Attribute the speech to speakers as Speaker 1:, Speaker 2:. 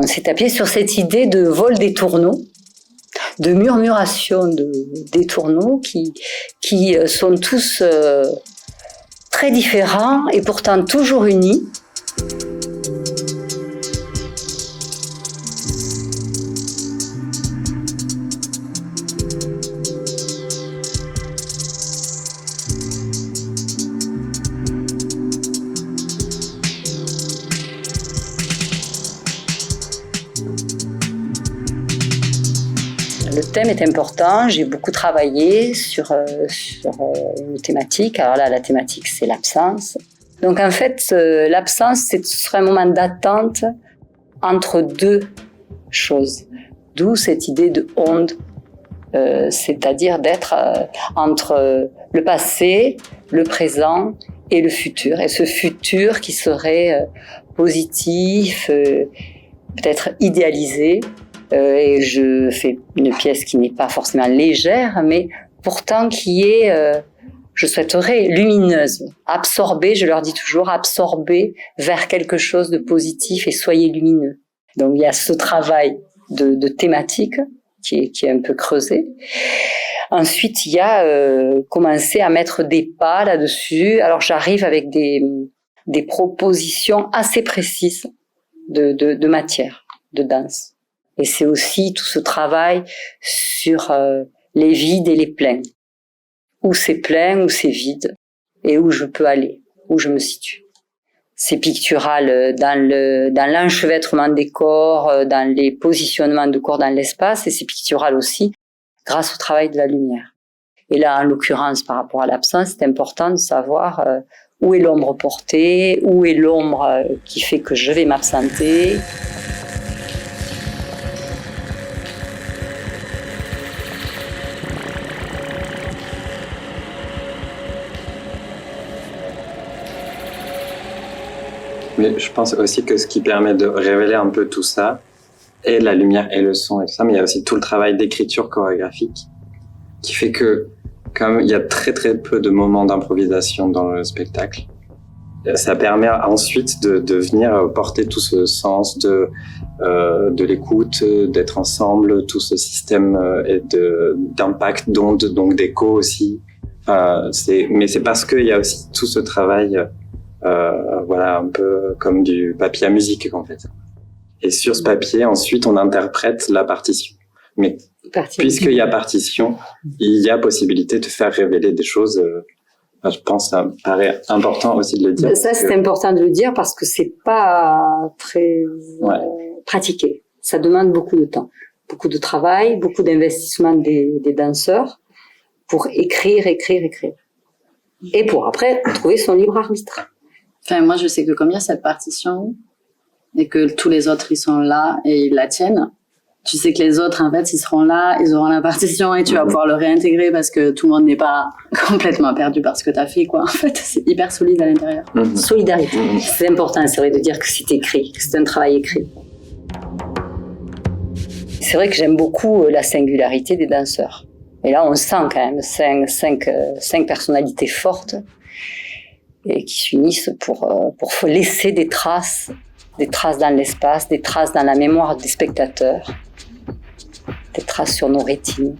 Speaker 1: s'est appuyé sur cette idée de vol des tourneaux, de murmuration des tourneaux qui sont tous très différents et pourtant toujours unis. Le thème est important, j'ai beaucoup travaillé sur une thématique. Alors là, la thématique, c'est l'absence. Donc en fait, l'absence, ce serait un moment d'attente entre deux choses. D'où cette idée de onde, c'est-à-dire d'être entre le passé, le présent et le futur. Et ce futur qui serait positif, peut-être idéalisé. Et je fais une pièce qui n'est pas forcément légère, mais pourtant qui est, je souhaiterais, lumineuse. Absorbée, je leur dis toujours, absorbée vers quelque chose de positif et soyez lumineux. Donc il y a ce travail de thématique qui est un peu creusé. Ensuite, il y a commencé à mettre des pas là-dessus. Alors j'arrive avec des propositions assez précises de matière, de danse. Et c'est aussi tout ce travail sur les vides et les pleins. Où c'est plein, où c'est vide, et où je peux aller, où je me situe. C'est pictural dans l'enchevêtrement des corps, dans les positionnements de corps dans l'espace, et c'est pictural aussi grâce au travail de la lumière. Et là, en l'occurrence, par rapport à l'absence, c'est important de savoir où est l'ombre portée, où est l'ombre qui fait que je vais m'absenter.
Speaker 2: Mais je pense aussi que ce qui permet de révéler un peu tout ça, et la lumière et le son et tout ça, mais il y a aussi tout le travail d'écriture chorégraphique qui fait que, comme il y a très très peu de moments d'improvisation dans le spectacle, ça permet ensuite de venir porter tout ce sens de l'écoute, d'être ensemble, tout ce système d'impact, d'onde, donc d'écho aussi. Mais c'est parce qu'il y a aussi tout ce travail. Voilà, un peu comme du papier à musique en fait. Et sur ce papier, ensuite, on interprète la partition. Mais puisqu'il y a partition, il y a possibilité de faire révéler des choses. Je pense que ça me paraît important aussi de le dire.
Speaker 1: Ça, c'est important de le dire parce que c'est pas très pratiqué. Ça demande beaucoup de temps, beaucoup de travail, beaucoup d'investissement des danseurs pour écrire. Et pour après trouver son libre arbitre.
Speaker 3: Enfin, moi, je sais que comme il y a cette partition et que tous les autres, ils sont là et ils la tiennent, tu sais que les autres, en fait, ils seront là, ils auront la partition et tu vas pouvoir le réintégrer parce que tout le monde n'est pas complètement perdu par ce que tu as fait, quoi. En fait, c'est hyper solide à l'intérieur.
Speaker 1: Solidarité. C'est important, c'est vrai, de dire que c'est écrit, que c'est un travail écrit. C'est vrai que j'aime beaucoup la singularité des danseurs. Et là, on sent quand même cinq personnalités fortes et qui s'unissent pour laisser des traces dans l'espace, des traces dans la mémoire des spectateurs, des traces sur nos rétines.